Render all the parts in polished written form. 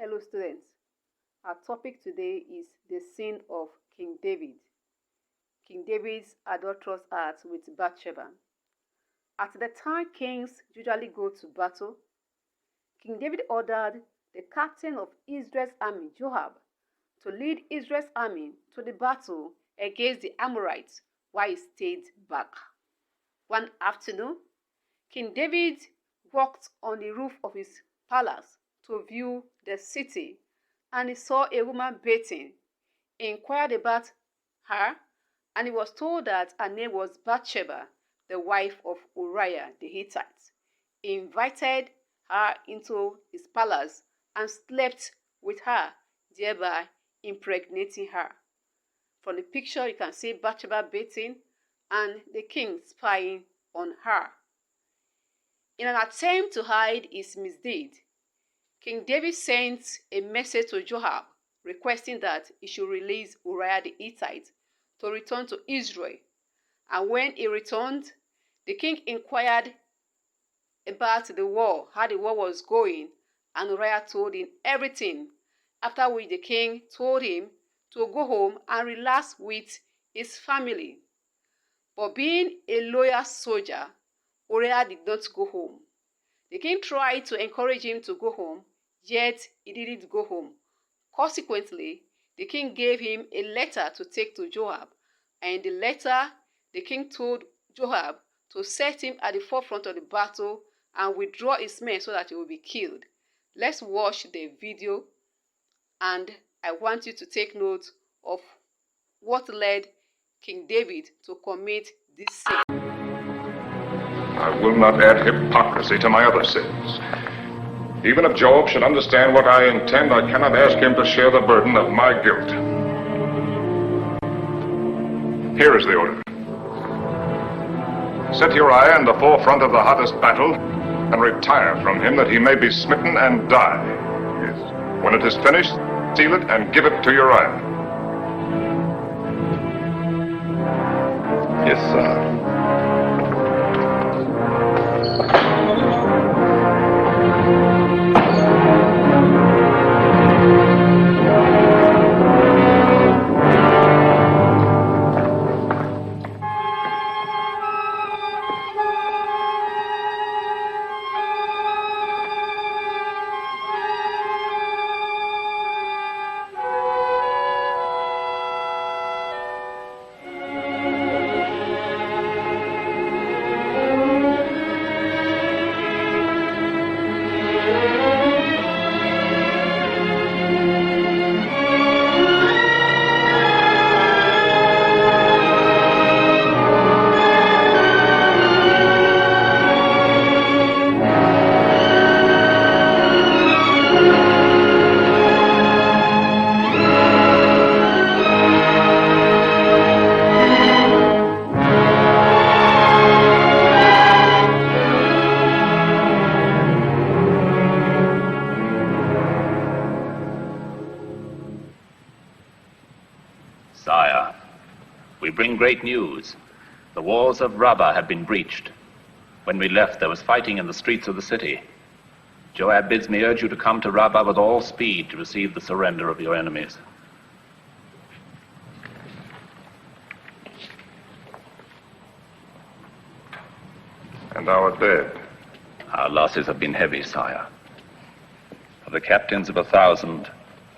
Hello students, our topic today is the sin of King David. King David's adulterous act with Bathsheba. At the time kings usually go to battle, King David ordered the captain of Israel's army, Joab, to lead Israel's army to the battle against the Amorites while he stayed back. One afternoon, King David walked on the roof of his palace to view the city, and he saw a woman bathing. He inquired about her, and he was told that her name was Bathsheba, the wife of Uriah the Hittite. He invited her into his palace and slept with her, thereby impregnating her. From the picture, you can see Bathsheba bathing and the king spying on her. In an attempt to hide his misdeed, King David sent a message to Joab requesting that he should release Uriah the Hittite to return to Israel. And when he returned, the king inquired about the war, how the war was going, and Uriah told him everything, after which the king told him to go home and relax with his family. But being a loyal soldier, Uriah did not go home. The king tried to encourage him to go home, yet he didn't go home. Consequently, the king gave him a letter to take to Joab, and in the letter, the king told Joab to set him at the forefront of the battle and withdraw his men so that he will be killed. Let's watch the video, and I want you to take note of what led King David to commit this sin. I will not add hypocrisy to my other sins. Even if Job should understand what I intend, I cannot ask him to share the burden of my guilt. Here is the order. Set Uriah in the forefront of the hottest battle and retire from him that he may be smitten and die. Yes. When it is finished, seal it and give it to Uriah. Yes, sir. Sire, we bring great news. The walls of Rabbah have been breached. When we left, there was fighting in the streets of the city. Joab bids me urge you to come to Rabbah with all speed to receive the surrender of your enemies. And our dead? Our losses have been heavy, sire. Of the captains of 1,000,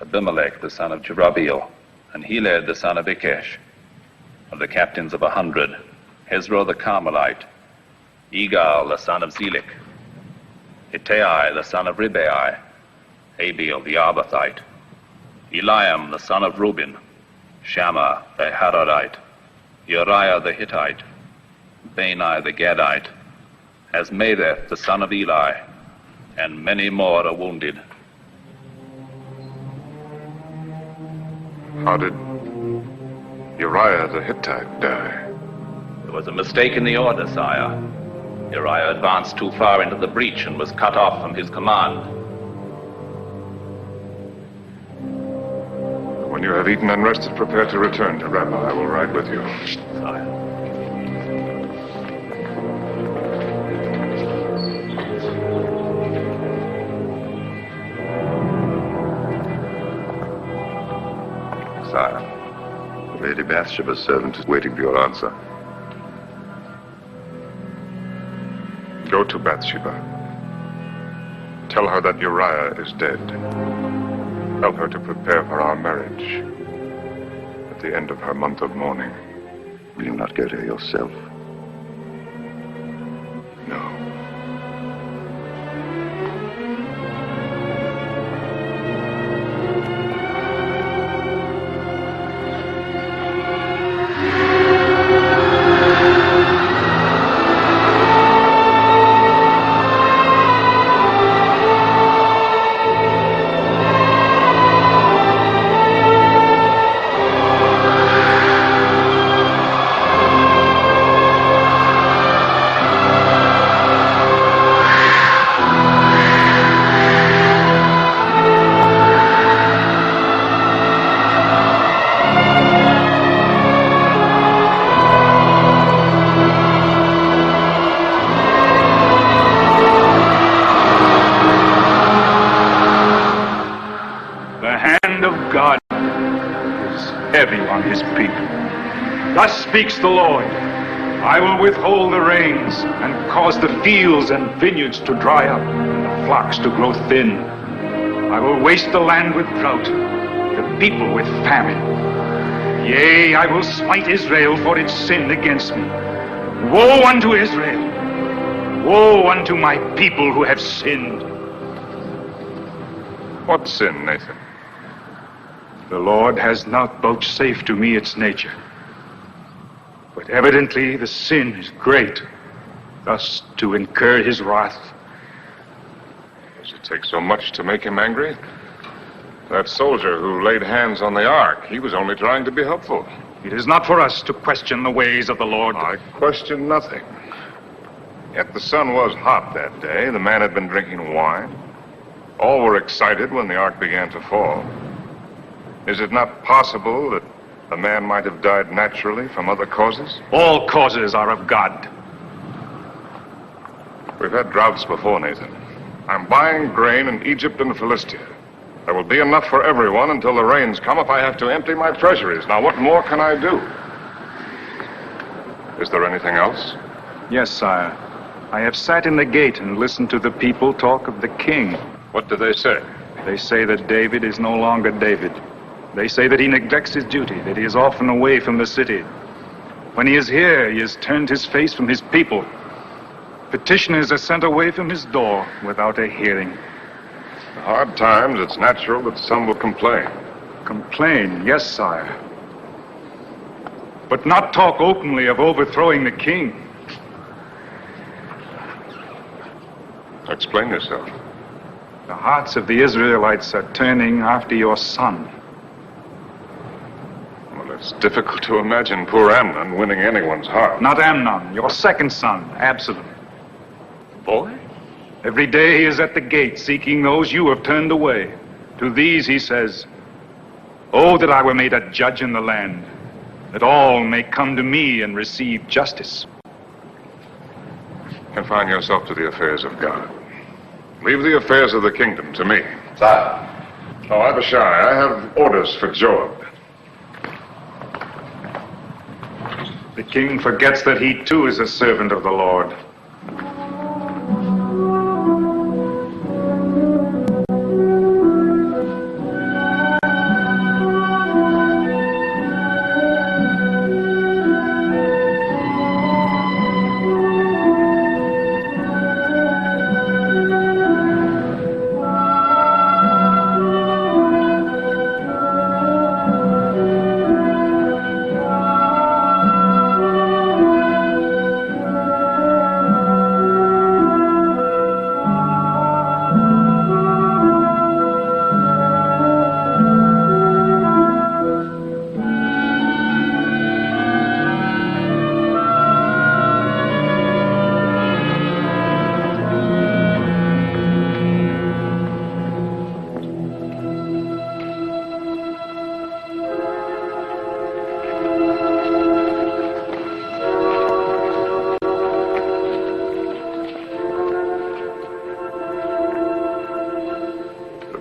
Abimelech, the son of Jerubbaal, and Heled, the son of Ikesh. Of the captains of 100, Hezro the Carmelite, Egal, the son of Zelik, Ittai, the son of Ribai, Abiel, the Arbathite, Eliam, the son of Reuben, Shammah, the Haradite, Uriah the Hittite, Bani the Gadite, Asmaveth, the son of Eli, and many more are wounded. How did Uriah the Hittite die? There was a mistake in the order, sire. Uriah advanced too far into the breach and was cut off from his command. When you have eaten and rested, prepare to return to Rabbah. I will ride with you. Sire. sire. Lady Bathsheba's servant is waiting for your answer. Go to Bathsheba. Tell her that Uriah is dead. Help her to prepare for our marriage at the end of her month of mourning. Will you not go to her yourself? No. Thus speaks the Lord. I will withhold the rains and cause the fields and vineyards to dry up and the flocks to grow thin. I will waste the land with drought, the people with famine. Yea, I will smite Israel for its sin against me. Woe unto Israel! Woe unto my people who have sinned. What sin, Nathan? The Lord has not vouchsafed to me its nature. But evidently the sin is great, thus to incur his wrath. Does it take so much to make him angry? That soldier who laid hands on the ark, he was only trying to be helpful. It is not for us to question the ways of the Lord. I question nothing. Yet the sun was hot that day. The man had been drinking wine. All were excited when the ark began to fall. Is it not possible that the man might have died naturally from other causes? All causes are of God. We've had droughts before, Nathan. I'm buying grain in Egypt and Philistia. There will be enough for everyone until the rains come if I have to empty my treasuries. Now, what more can I do? Is there anything else? Yes, sire. I have sat in the gate and listened to the people talk of the king. What do they say? They say that David is no longer David. They say that he neglects his duty, that he is often away from the city. When he is here, he has turned his face from his people. Petitioners are sent away from his door without a hearing. In hard times, it's natural that some will complain. Complain, yes, sire. But not talk openly of overthrowing the king. Explain yourself. The hearts of the Israelites are turning after your son. Well, it's difficult to imagine poor Amnon winning anyone's heart. Not Amnon, your second son, Absalom. Boy? Every day he is at the gate seeking those you have turned away. To these he says, "Oh, that I were made a judge in the land, that all may come to me and receive justice." Confine yourself to the affairs of God. Leave the affairs of the kingdom to me. Sire. Oh, Abishai, I have orders for Joab. The king forgets that he too is a servant of the Lord.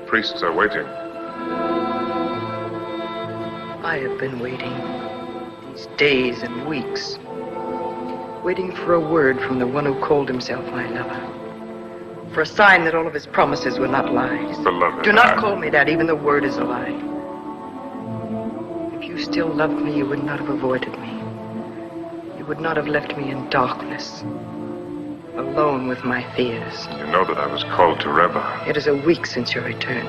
Priests are waiting. I have been waiting these days and weeks, waiting for a word from the one who called himself my lover, for a sign that all of his promises were not lies. Beloved, Do not call me that. Even the word is a lie. If you still loved me, you would not have avoided me. You would not have left me in darkness, alone with my fears. You know that I was called to Reba. It is a week since your return.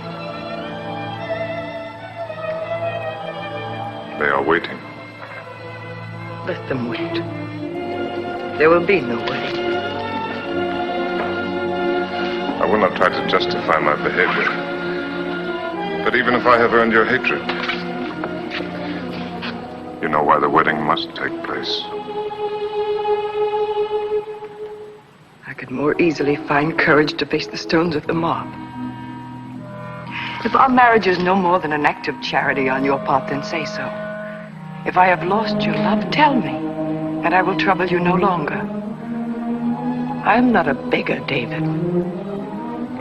They are waiting. Let them wait. There will be no wedding. I will not try to justify my behavior. But even if I have earned your hatred, you know why the wedding must take place. I could more easily find courage to face the stones of the mob. If our marriage is no more than an act of charity on your part, then say so. If I have lost your love, tell me, and I will trouble you no longer. I am not a beggar, David.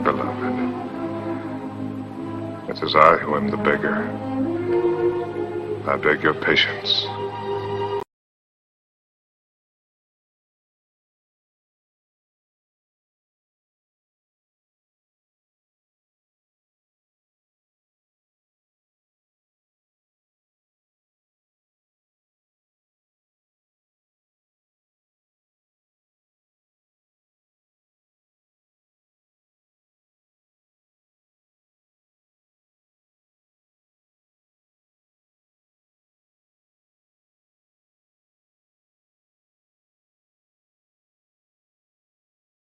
Beloved, it is I who am the beggar. I beg your patience.